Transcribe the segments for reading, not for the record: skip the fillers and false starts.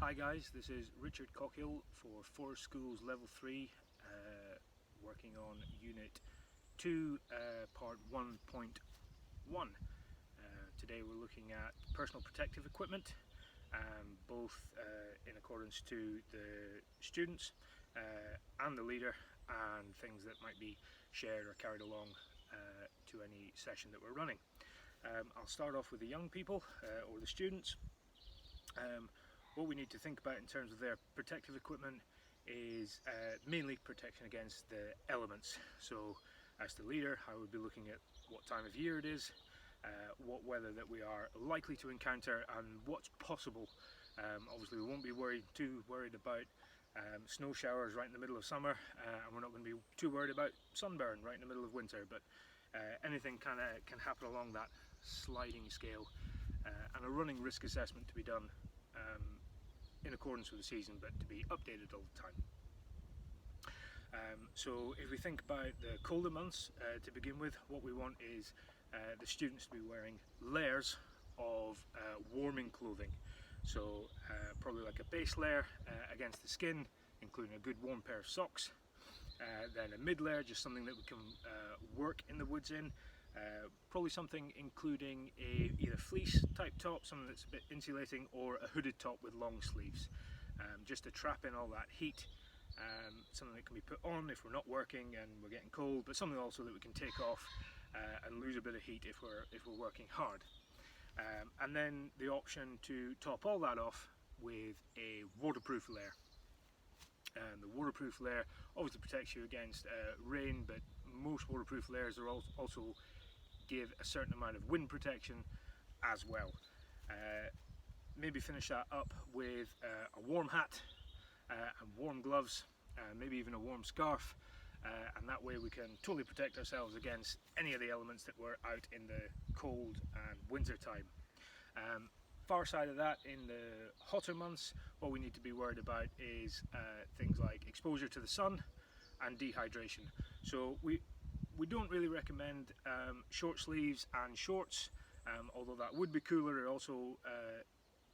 Hi guys, this is Richard Cockhill for Forest Schools Level 3, working on Unit 2, Part 1.1. Today we're looking at personal protective equipment, both in accordance to the students and the leader, and things that might be shared or carried along to any session that we're running. I'll start off with the young people or the students. What we need to think about in terms of their protective equipment is mainly protection against the elements. So as the leader, I would be looking at what time of year it is, what weather that we are likely to encounter, and what's possible. Obviously we won't be too worried about snow showers right in the middle of summer, and we're not going to be too worried about sunburn right in the middle of winter, but anything kind of can happen along that sliding scale, and a running risk assessment to be done in accordance with the season, but to be updated all the time. So if we think about the colder months to begin with, what we want is the students to be wearing layers of warming clothing. So probably like a base layer against the skin, including a good warm pair of socks. Then a mid layer, just something that we can work in the woods in. Probably something including either fleece type top, something that's a bit insulating, or a hooded top with long sleeves, just to trap in all that heat. Something that can be put on if we're not working and we're getting cold, but something also that we can take off and lose a bit of heat if we're working hard. And then the option to top all that off with a waterproof layer. And the waterproof layer obviously protects you against rain, but most waterproof layers are also give a certain amount of wind protection as well. Maybe finish that up with a warm hat and warm gloves, maybe even a warm scarf, and that way we can totally protect ourselves against any of the elements that were out in the cold and winter time. Far side of that, in the hotter months, what we need to be worried about is things like exposure to the sun and dehydration. So we don't really recommend short sleeves and shorts, although that would be cooler. It also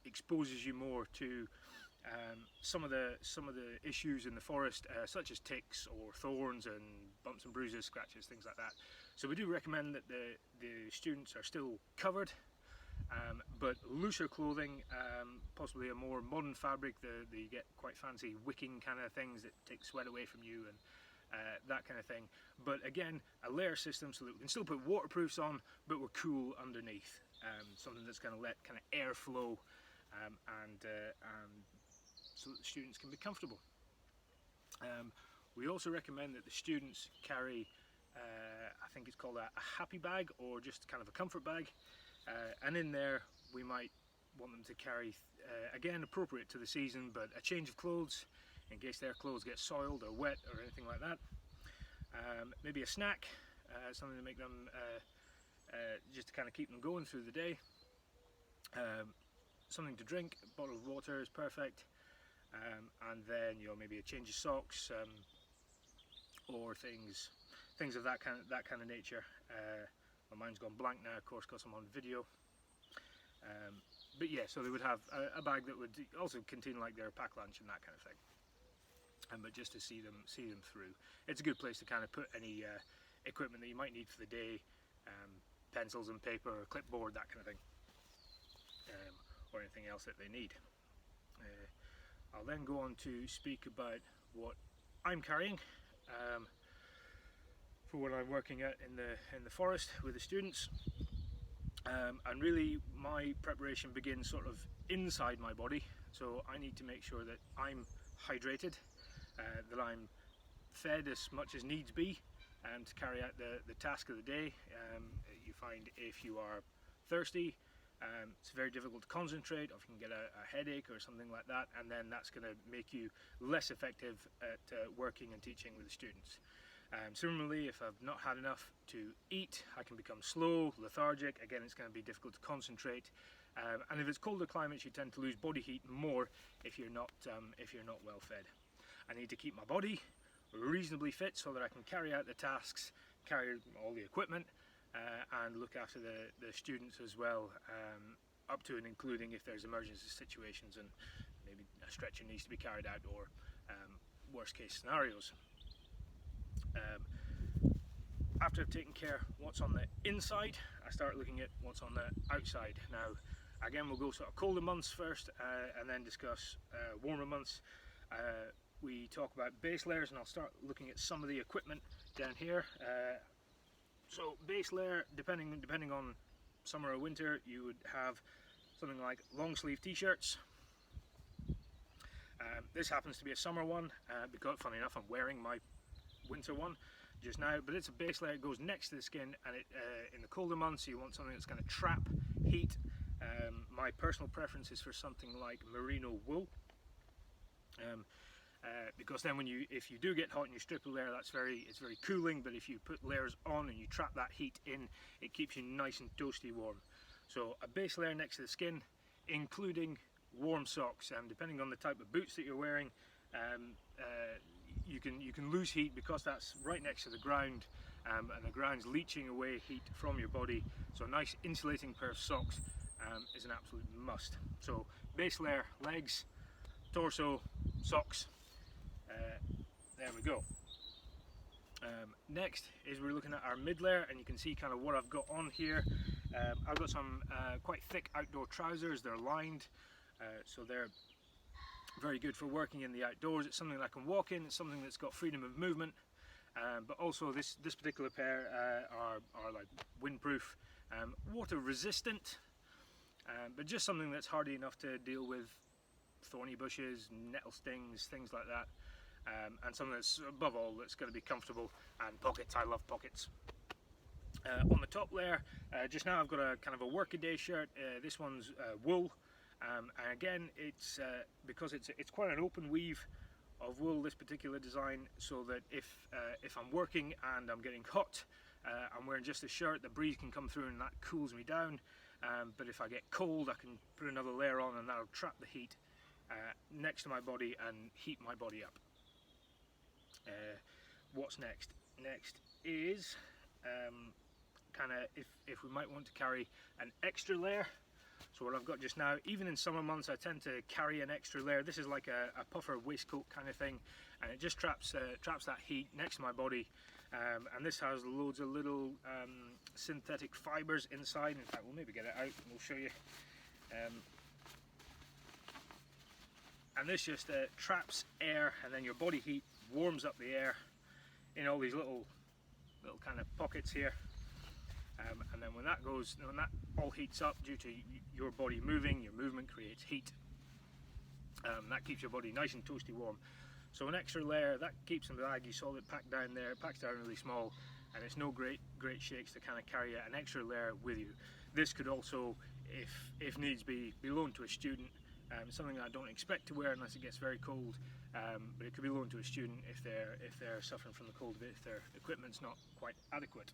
exposes you more to some of the issues in the forest, such as ticks or thorns and bumps and bruises, scratches, things like that. So we do recommend that the students are still covered, but looser clothing, possibly a more modern fabric. You get quite fancy wicking kind of things that take sweat away from you, and that kind of thing. But again, a layer system so that we can still put waterproofs on, but we're cool underneath. Something that's going to let kind of air flow, and so that the students can be comfortable. We also recommend that the students carry, I think it's called a happy bag, or just kind of a comfort bag. And in there we might want them to carry, again appropriate to the season, but a change of clothes in case their clothes get soiled or wet or anything like that. Maybe a snack, something to make them, just to kind of keep them going through the day. Something to drink, a bottle of water is perfect. And then maybe a change of socks, or things of that kind of nature. My mind's gone blank now, of course, because I'm on video. But yeah, so they would have a bag that would also contain like their pack lunch and that kind of thing. But just to see them through. It's a good place to kind of put any equipment that you might need for the day, pencils and paper, or clipboard, that kind of thing, or anything else that they need. I'll then go on to speak about what I'm carrying for when I'm working out in the forest with the students, and really my preparation begins sort of inside my body. So I need to make sure that I'm hydrated, that I'm fed as much as needs be, to carry out the task of the day. You find if you are thirsty, it's very difficult to concentrate, or if you can get a headache or something like that, and then that's going to make you less effective at working and teaching with the students. Similarly, if I've not had enough to eat, I can become slow, lethargic. Again, it's going to be difficult to concentrate. And if it's colder climates, you tend to lose body heat more if you're not well fed. I need to keep my body reasonably fit so that I can carry out the tasks, carry all the equipment, and look after the students as well, up to and including if there's emergency situations and maybe a stretcher needs to be carried out, or worst case scenarios. After I've taken care what's on the inside, I start looking at what's on the outside. Now, again, we'll go sort of colder months first, and then discuss warmer months. We talk about base layers, and I'll start looking at some of the equipment down here. So base layer, depending on summer or winter, you would have something like long sleeve t-shirts. This happens to be a summer one, because funny enough I'm wearing my winter one just now, but it's a base layer. It goes next to the skin, and in the colder months you want something that's going to trap heat. My personal preference is for something like merino wool, because then if you do get hot and you strip a layer, it's very cooling, but if you put layers on and you trap that heat in, it keeps you nice and toasty warm. So a base layer next to the skin, including warm socks, and depending on the type of boots that you're wearing, you can lose heat because that's right next to the ground, and the ground's leaching away heat from your body. So a nice insulating pair of socks is an absolute must. So base layer, legs, torso, socks. There we go. Next is we're looking at our mid layer, and you can see kind of what I've got on here. I've got some quite thick outdoor trousers. They're lined, so they're very good for working in the outdoors. It's something that I can walk in. It's something that's got freedom of movement, but also this particular pair are like windproof, water resistant, but just something that's hardy enough to deal with thorny bushes, nettle stings, things like that, and something that's, above all, that's going to be comfortable. And pockets, I love pockets. On the top layer, just now I've got a kind of a workaday shirt. This one's wool. And again, it's because it's quite an open weave of wool, this particular design, so that if I'm working and I'm getting hot, I'm wearing just a shirt, the breeze can come through and that cools me down. But if I get cold, I can put another layer on, and that'll trap the heat next to my body and heat my body up. What's next? Next is kind of if we might want to carry an extra layer. So what I've got just now, even in summer months, I tend to carry an extra layer. This is like a puffer waistcoat kind of thing, and it just traps that heat next to my body. And this has loads of little synthetic fibers inside. In fact, we'll maybe get it out and we'll show you. And this just traps air, and then your body heat warms up the air in all these little kind of pockets here. And then when that all heats up due to your body moving, your movement creates heat. That keeps your body nice and toasty warm. So an extra layer, that keeps the bag you saw it packed down there, it packs down really small, and it's no great shakes to kind of carry an extra layer with you. This could also, if needs be loaned to a student. Something that I don't expect to wear unless it gets very cold, but it could be loaned to a student if they're suffering from the cold, if their equipment's not quite adequate.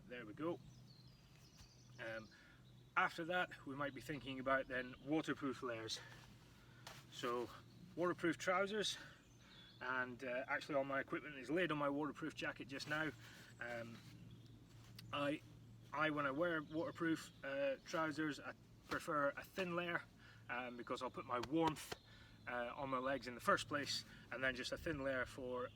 There we go. After that, we might be thinking about then waterproof layers. So waterproof trousers, and actually all my equipment is laid on my waterproof jacket just now. When I wear waterproof trousers, I prefer a thin layer, because I'll put my warmth on my legs in the first place, and then just a thin layer for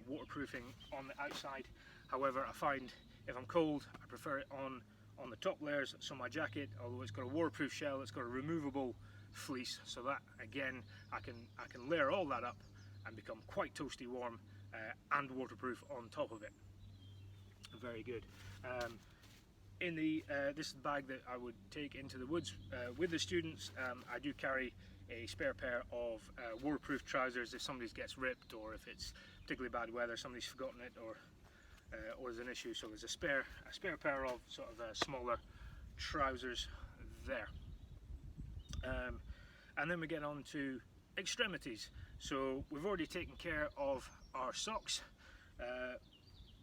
waterproofing on the outside. However, I find if I'm cold, I prefer it on the top layers. So my jacket, although it's got a waterproof shell, it's got a removable fleece, so that again I can layer all that up and become quite toasty warm and waterproof on top of it. Very good. In this bag that I would take into the woods with the students, I do carry a spare pair of waterproof trousers if somebody's gets ripped, or if it's particularly bad weather, somebody's forgotten it, or there's an issue. So there's a spare pair of sort of smaller trousers there. And then we get on to extremities. So we've already taken care of our socks.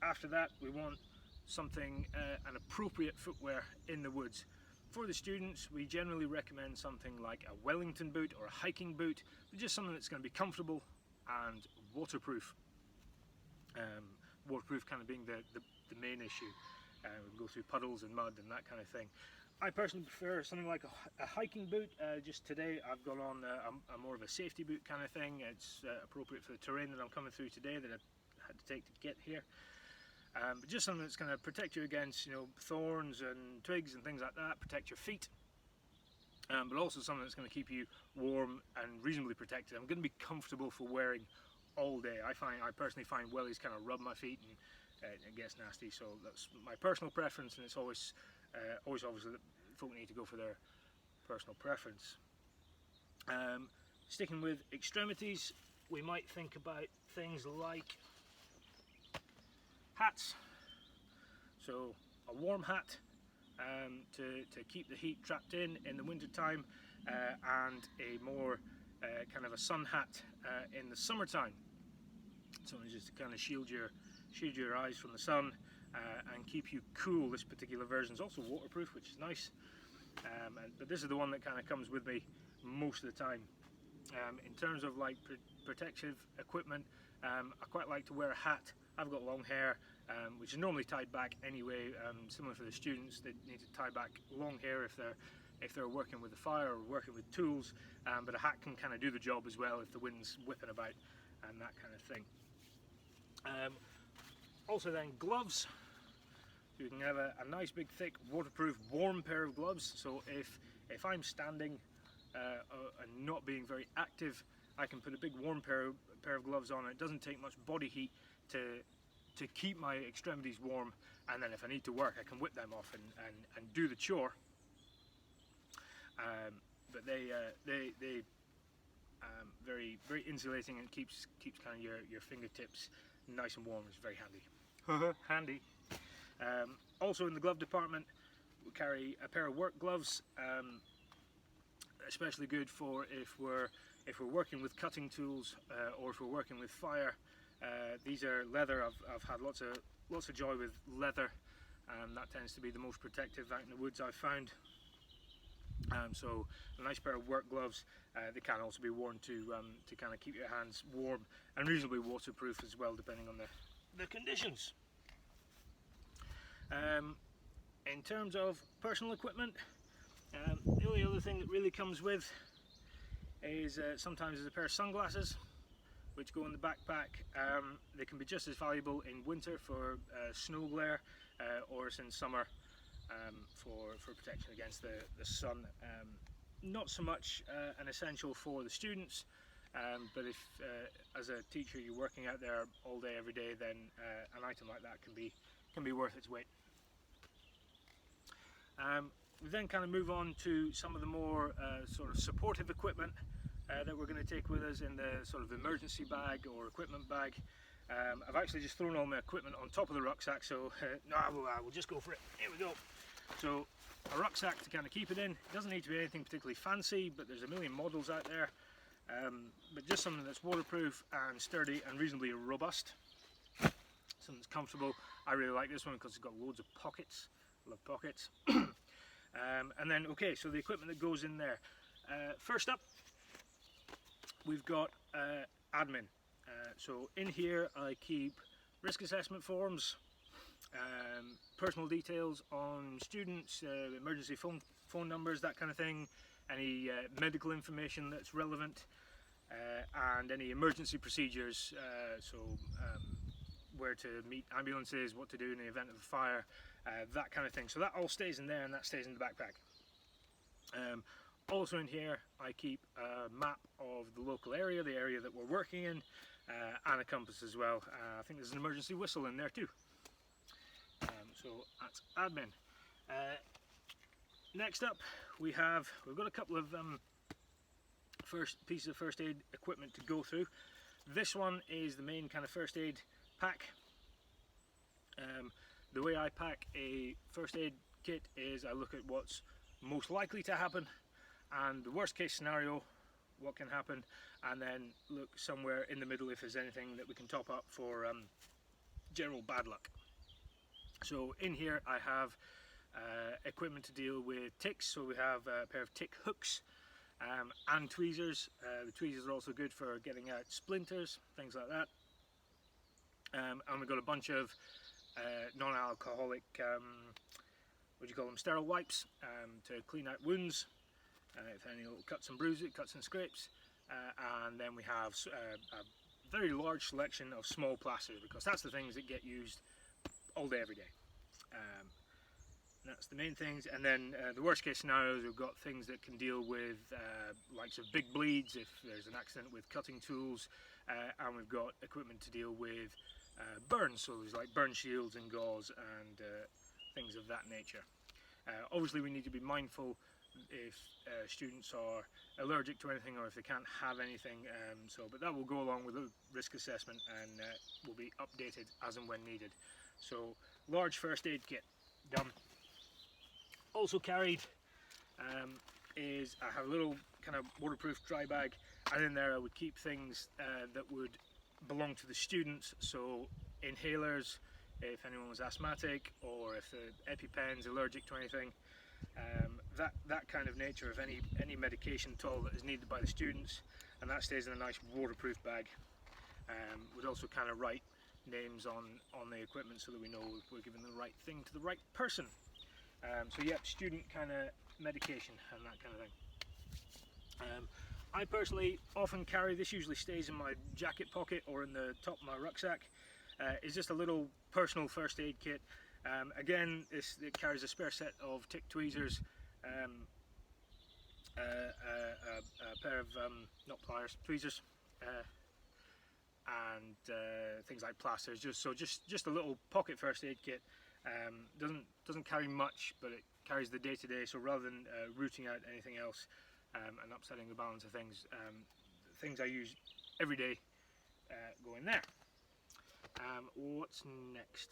After that, we want something, an appropriate footwear in the woods. For the students, we generally recommend something like a Wellington boot or a hiking boot, but just something that's going to be comfortable and waterproof. Waterproof kind of being the main issue. We can go through puddles and mud and that kind of thing. I personally prefer something like a hiking boot. Just today I've got on a more of a safety boot kind of thing. It's appropriate for the terrain that I'm coming through today that I had to take to get here. But just something that's going to protect you against, you know, thorns and twigs and things like that, protect your feet. But also something that's going to keep you warm and reasonably protected. I'm going to be comfortable for wearing all day. I personally find wellies kind of rub my feet and it gets nasty. So that's my personal preference, and it's always obviously that folk need to go for their personal preference. Sticking with extremities, we might think about things like hats. So a warm hat to keep the heat trapped in the winter time, and a more kind of a sun hat in the summertime. So it's just to kind of shield your eyes from the sun and keep you cool. This particular version is also waterproof, which is nice. But this is the one that kind of comes with me most of the time. In terms of like protective equipment, I quite like to wear a hat. I've got long hair, which is normally tied back anyway. Similar for the students, they need to tie back long hair if they're working with the fire or working with tools. But a hat can kind of do the job as well if the wind's whipping about and that kind of thing. Also then gloves. You can have a nice big thick waterproof warm pair of gloves. So if I'm standing and not being very active, I can put a big warm pair of gloves on. It doesn't take much body heat to keep my extremities warm, and then if I need to work I can whip them off and do the chore. But they very insulating, and keeps kind of your fingertips nice and warm. It's very handy. Also in the glove department, we carry a pair of work gloves, especially good for if we're working with cutting tools or if we're working with fire. These are leather. I've had lots of joy with leather, and that tends to be the most protective out in the woods I've found. So a nice pair of work gloves. They can also be worn to kind of keep your hands warm and reasonably waterproof as well, depending on the conditions. In terms of personal equipment, the only other thing that really comes with is sometimes is a pair of sunglasses, which go in the backpack. They can be just as valuable in winter for snow glare, or as in summer for protection against the sun. Not so much an essential for the students, but if as a teacher you're working out there all day every day, then an item like that can be worth its weight. We then kind of move on to some of the more sort of supportive equipment that we're going to take with us in the sort of emergency bag or equipment bag. I've actually just thrown all my equipment on top of the rucksack, so no, I will just go for it. Here we go. So a rucksack to kind of keep it in. It doesn't need to be anything particularly fancy, but there's a million models out there. But just something that's waterproof and sturdy and reasonably robust. Something that's comfortable. I really like this one because it's got loads of pockets. I love pockets. And then, okay, so the equipment that goes in there. First up, we've got admin. So in here I keep risk assessment forms, personal details on students, emergency phone numbers, that kind of thing, any medical information that's relevant, and any emergency procedures, where to meet ambulances, what to do in the event of a fire, that kind of thing. So that all stays in there, and that stays in the backpack. Also in here I keep a map of the local area, the area that we're working in, and a compass as well. I think there's an emergency whistle in there too. So that's admin. Next up we've got a couple of pieces of first aid equipment to go through. This one is the main kind of first aid pack. The way I pack a first aid kit is I look at what's most likely to happen and the worst case scenario, what can happen, and then look somewhere in the middle if there's anything that we can top up for general bad luck. So in here I have equipment to deal with ticks. So we have a pair of tick hooks and tweezers. The tweezers are also good for getting out splinters, things like that. And we've got a bunch of non-alcoholic what do you call them, sterile wipes to clean out wounds, if any little cuts and bruises, cuts and scrapes, and then we have a very large selection of small plasters, because that's the things that get used all day every day. That's the main things. And then the worst case scenarios, we've got things that can deal with likes of big bleeds if there's an accident with cutting tools, and we've got equipment to deal with burns, so there's like burn shields and gauze and things of that nature. Obviously we need to be mindful if students are allergic to anything or if they can't have anything, but that will go along with a risk assessment and will be updated as and when needed. So large first aid kit done. Also carried is I have a little kind of waterproof dry bag, and in there I would keep things that would belong to the students, so inhalers if anyone was asthmatic, or if the EpiPen's allergic to anything, that kind of nature of any medication at all that is needed by the students, and that stays in a nice waterproof bag. We'd also kind of write names on the equipment so that we know we're giving the right thing to the right person. So yeah, student kind of medication and that kind of thing. I personally often carry this, usually stays in my jacket pocket or in the top of my rucksack. It's just a little personal first aid kit. Again, it carries a spare set of tick tweezers, a pair of, not pliers, tweezers, and things like plasters. Just a little pocket first aid kit. Doesn't carry much, but it carries the day-to-day, so rather than rooting out anything else and upsetting the balance of things, things I use every day go in there. What's next?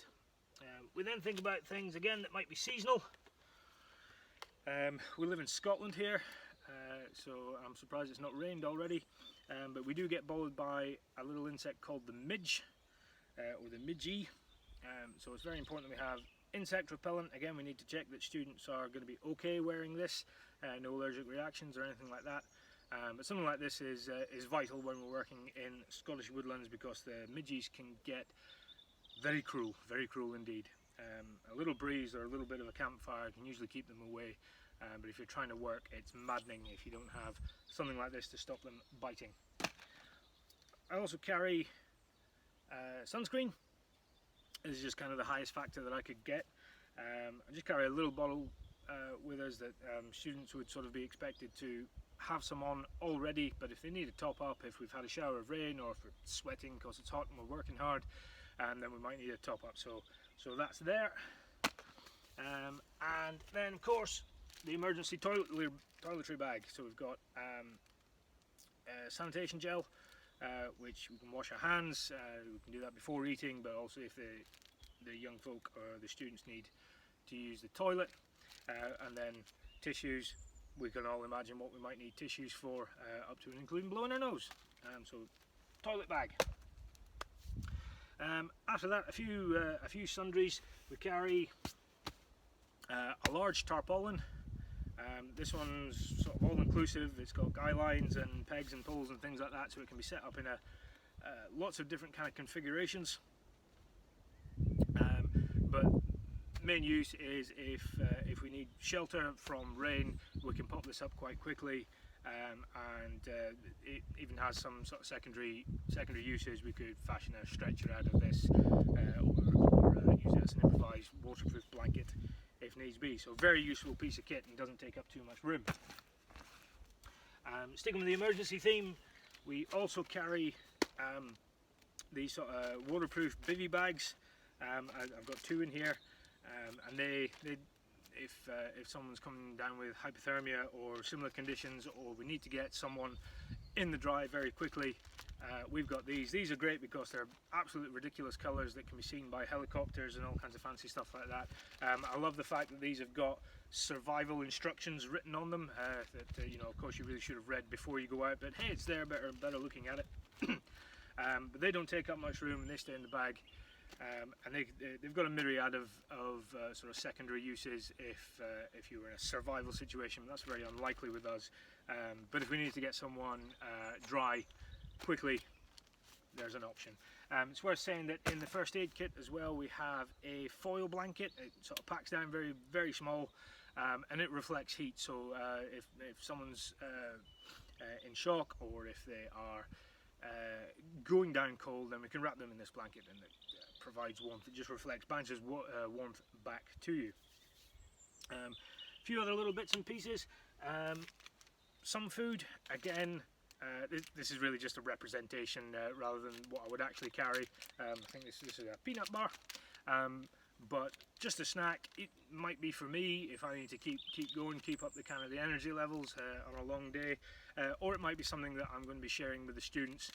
We then think about things again that might be seasonal. We live in Scotland here, so I'm surprised it's not rained already, but we do get bothered by a little insect called the midge, or the midgie. So it's very important that we have insect repellent. Again, we need to check that students are going to be okay wearing this, no allergic reactions or anything like that. But something like this is vital when we're working in Scottish woodlands, because the midges can get very cruel indeed. A little breeze or a little bit of a campfire can usually keep them away, but if you're trying to work, it's maddening if you don't have something like this to stop them biting. I also carry sunscreen. This is just kind of the highest factor that I could get. I just carry a little bottle with us that students would sort of be expected to have some on already, but if they need a top up, if we've had a shower of rain or if we're sweating because it's hot and we're working hard, then we might need a top up. So that's there. And then of course the emergency toiletry bag. So we've got sanitation gel, which we can wash our hands. We can do that before eating, but also if the young folk or the students need to use the toilet. And then tissues. We can all imagine what we might need tissues for, up to and including blowing our nose. So toilet bag. After that, a few sundries. We carry a large tarpaulin. This one's sort of all-inclusive. It's got guy lines and pegs and poles and things like that, so it can be set up in lots of different kind of configurations. But main use is if we need shelter from rain, we can pop this up quite quickly, and it even has some sort of secondary uses. We could fashion a stretcher out of this, or use it as an improvised waterproof blanket if needs be. So very useful piece of kit and doesn't take up too much room. Sticking with the emergency theme, we also carry these sort of waterproof bivy bags. I've got two in here, and if someone's coming down with hypothermia or similar conditions, or we need to get someone in the dry very quickly, we've got these. These are great because they're absolutely ridiculous colours that can be seen by helicopters and all kinds of fancy stuff like that. I love the fact that these have got survival instructions written on them that of course you really should have read before you go out, but hey, it's there, better looking at it. But they don't take up much room and they stay in the bag. And they've got a myriad of sort of secondary uses if you were in a survival situation. That's very unlikely with us. But if we need to get someone dry quickly, there's an option. It's worth saying that in the first aid kit as well we have a foil blanket. It sort of packs down very, very small, and it reflects heat, so if someone's in shock, or if they are going down cold, then we can wrap them in this blanket, and it provides warmth. It just reflects, bounces warmth back to you. A few other little bits and pieces. Some food, again, this is really just a representation rather than what I would actually carry. I think this is a peanut bar, but just a snack. It might be for me if I need to keep going, keep up the energy levels on a long day, or it might be something that I'm going to be sharing with the students.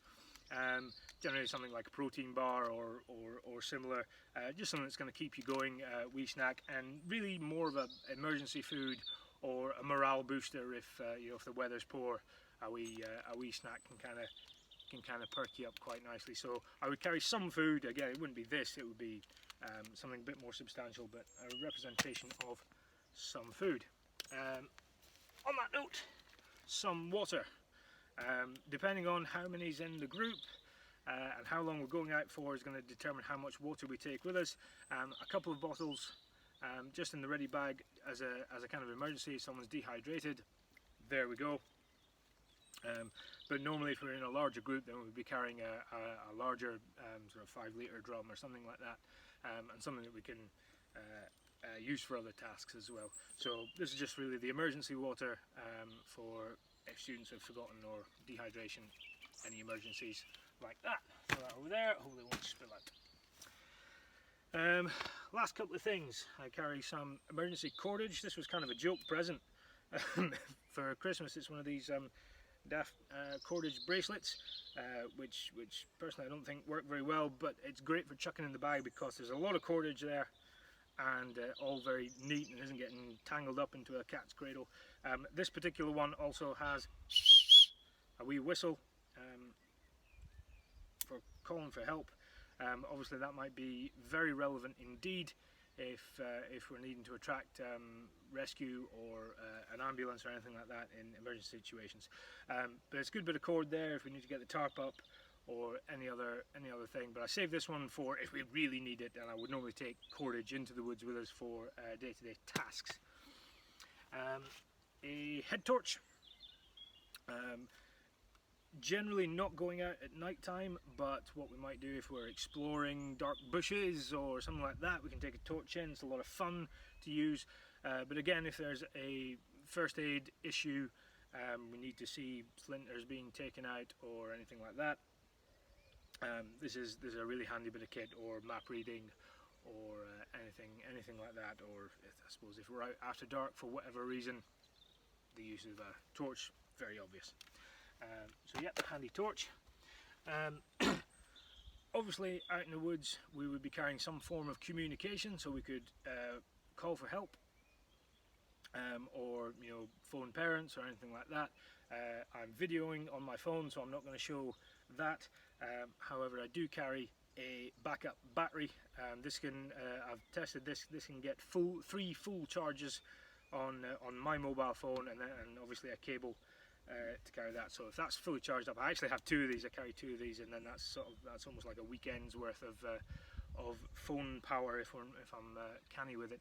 Generally something like a protein bar or similar, just something that's going to keep you going, wee snack, and really more of an emergency food or a morale booster if if the weather's poor. A wee snack can kind of perk you up quite nicely. So I would carry some food. Again, it wouldn't be this, it would be something a bit more substantial, but a representation of some food. On that note, some water. Depending on how many's in the group and how long we're going out for is going to determine how much water we take with us. A couple of bottles just in the ready bag as a kind of emergency if someone's dehydrated. There we go. But normally if we're in a larger group, then we'd be carrying a larger sort of 5-litre drum or something like that, and something that we can use for other tasks as well. So this is just really the emergency water for if students have forgotten or dehydration, any emergencies like that. Throw that over there, hopefully it won't spill out. Last couple of things, I carry some emergency cordage. This was kind of a joke present for Christmas. It's one of these daft cordage bracelets, which personally I don't think work very well, but it's great for chucking in the bag because there's a lot of cordage there, and all very neat and isn't getting tangled up into a cat's cradle. This particular one also has a wee whistle for calling for help. Obviously that might be very relevant indeed if we're needing to attract rescue or an ambulance or anything like that in emergency situations. But it's a good bit of cord there if we need to get the tarp up or any other thing. But I saved this one for if we really need it, and I would normally take cordage into the woods with us for day-to-day tasks. A head torch. Generally not going out at night time, but what we might do if we're exploring dark bushes or something like that, we can take a torch in. It's a lot of fun to use. But again, if there's a first aid issue, we need to see splinters being taken out or anything like that, this is a really handy bit of kit, or map reading, or anything like that. Or I suppose if we're out after dark for whatever reason, the use of a torch, very obvious. So yeah, handy torch. Obviously out in the woods we would be carrying some form of communication, so we could call for help, or phone parents or anything like that. I'm videoing on my phone, so I'm not going to show that. However, I do carry a backup battery. This can I've tested this can get 3 full charges on my mobile phone, and obviously a cable to carry that. So if that's fully charged up, I actually have 2 of these. I carry 2 of these, and then that's almost like a weekend's worth of phone power if I'm canny with it.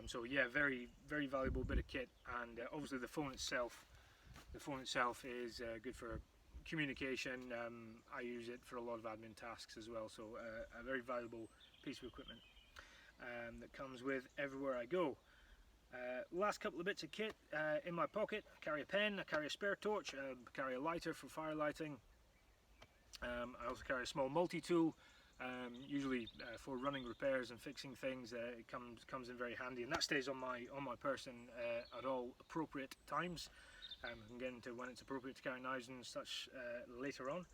So yeah, very, very valuable bit of kit. And obviously the phone itself is good for communication. I use it for a lot of admin tasks as well, so a very valuable piece of equipment that comes with everywhere I go. Last couple of bits of kit in my pocket. I carry a pen, I carry a spare torch, I carry a lighter for fire lighting. I also carry a small multi-tool, usually for running repairs and fixing things. It comes in very handy, and that stays on my person at all appropriate times. I can get into when it's appropriate to carry knives and such later on.